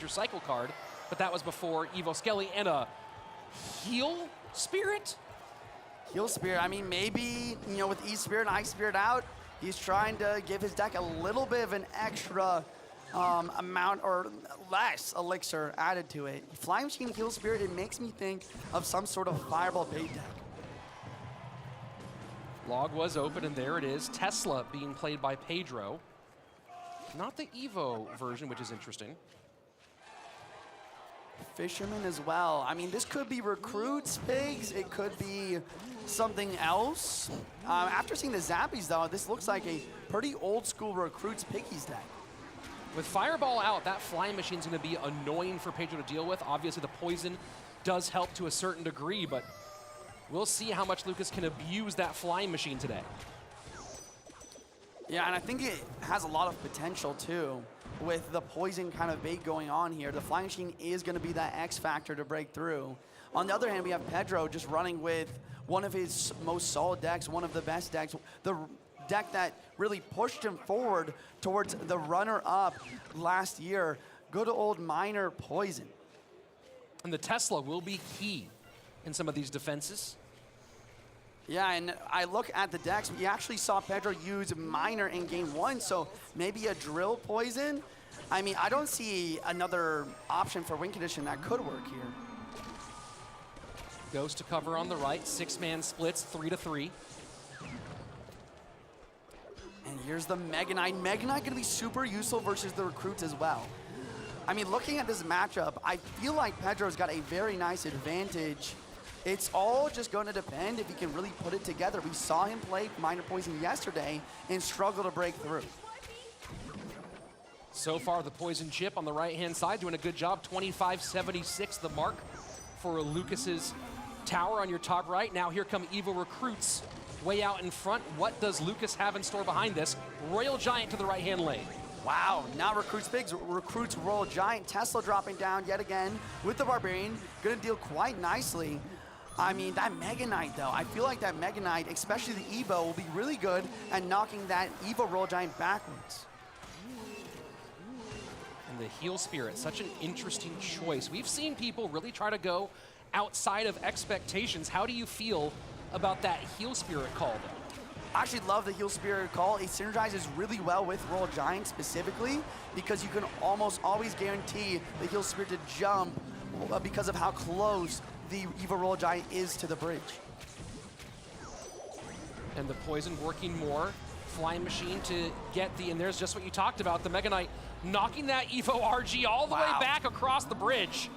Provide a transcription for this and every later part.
major cycle card, but that was before Evo Skelly and a Heal Spirit? Heal Spirit, I mean, maybe, you know, with E-Spirit and I-Spirit out, he's trying to give his deck a little bit of an extra amount or less elixir added to it. Flying Machine Heal Spirit, it makes me think of some sort of Fireball bait deck. Log was open, and there it is. Tesla being played by Pedro. Not the Evo version, which is interesting. Fisherman as well. I mean, this could be Recruits Pigs. It could be something else. After seeing the Zappies, though, this looks like a pretty old school Recruits Piggies deck. With Fireball out, that Flying Machine's going to be annoying for Pedro to deal with. Obviously, the poison does help to a certain degree, but we'll see how much Lucas can abuse that Flying Machine today. Yeah, and I think it has a lot of potential, too, with the poison kind of bait going on here. The Flying Machine is going to be that X factor to break through. On the other hand, we have Pedro just running with one of his most solid decks, one of the best decks, the deck that really pushed him forward towards the runner-up last year, good old Miner Poison. And the Tesla will be key in some of these defenses. Yeah, and I look at the decks, we actually saw Pedro use Miner in game one, so maybe a Drill Poison. I mean, I don't see another option for win condition that could work here. Goes to cover on the right, 6-man splits, 3-3. And here's the Mega Knight. Mega Knight gonna be super useful versus the Recruits as well. I mean, looking at this matchup, I feel like Pedro's got a very nice advantage. It's all just going to depend if he can really put it together. We saw him play Miner Poison yesterday and struggle to break through. So far, the Poison Chip on the right-hand side doing a good job. 2576, the mark for Lucas's tower on your top right. Now here come Evo Recruits way out in front. What does Lucas have in store behind this? Royal Giant to the right-hand lane. Wow, now Recruits Pigs, Recruits Royal Giant. Tesla dropping down yet again with the Barbarian. Gonna deal quite nicely. I mean, that Mega Knight, though, I feel like that Mega Knight, especially the Evo, will be really good at knocking that Evo Royal Giant backwards. And the Heal Spirit, such an interesting choice. We've seen people really try to go outside of expectations. How do you feel about that Heal Spirit call, though? I actually love the Heal Spirit call. It synergizes really well with Royal Giant specifically because you can almost always guarantee the Heal Spirit to jump because of how close the Evo Royal Giant is to the bridge. And the Poison working more. Flying Machine to get the, and there's just what you talked about, the Mega Knight knocking that Evo RG all the way back across the bridge.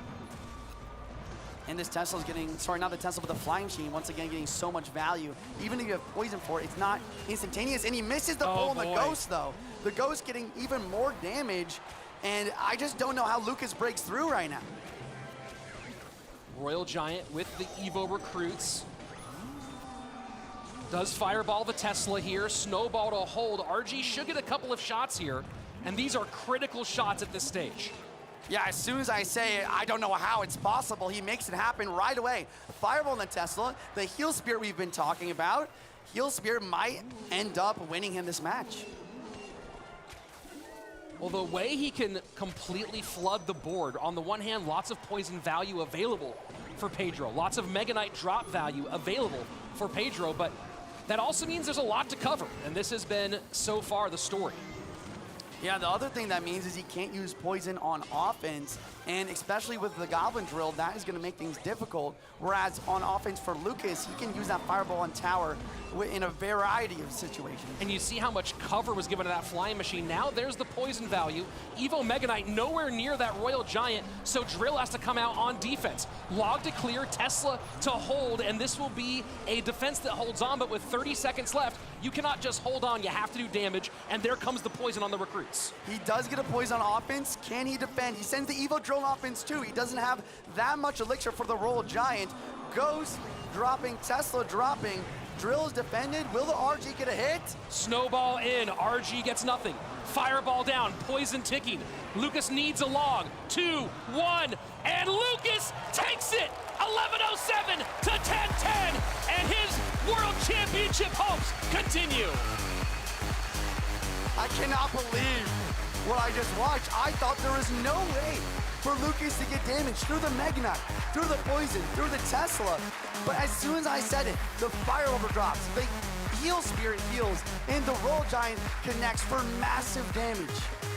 And this Tesla's getting, sorry, not the Tesla, but the Flying Machine, once again getting so much value. Even if you have Poison for it, it's not instantaneous, and he misses the pull on the Ghost, though. The Ghost getting even more damage, and I just don't know how Lucas breaks through right now. Royal Giant with the Evo Recruits. Does fireball the Tesla here. Snowball to hold. RG should get a couple of shots here, and these are critical shots at this stage. Yeah, as soon as I say it, I don't know how it's possible, he makes it happen right away. Fireball on the Tesla, the Heal Spirit we've been talking about. Heal Spirit might end up winning him this match. Well, the way he can completely flood the board, on the one hand, lots of poison value available for Pedro, lots of Mega Knight drop value available for Pedro, but that also means there's a lot to cover, and this has been, so far, the story. Yeah, the other thing that means is he can't use poison on offense, and especially with the Goblin Drill, that is going to make things difficult, whereas on offense for Lucas, he can use that Fireball on tower in a variety of situations. And you see how much cover was given to that Flying Machine. Now there's the poison value. Evo Mega Knight nowhere near that Royal Giant, so Drill has to come out on defense. Log to clear, Tesla to hold, and this will be a defense that holds on, but with 30 seconds left, you cannot just hold on, you have to do damage, and there comes the poison on the Recruits. He does get a poison on offense. Can he defend? He sends the Evo Drill on offense too. He doesn't have that much elixir for the Royal Giant. Ghost dropping, Tesla dropping. Drill is defended. Will the RG get a hit? Snowball in, RG gets nothing. Fireball down, poison ticking. Lucas needs a log. 2, 1, and Lucas takes it! 11:07 to 10:10, and his World Championship hopes continue. I cannot believe what I just watched. I thought there was no way for Lucas to get damage through the Mega Knight, through the Poison, through the Tesla. But as soon as I said it, the Fire Orb drops, the Heal Spirit heals, and the Royal Giant connects for massive damage.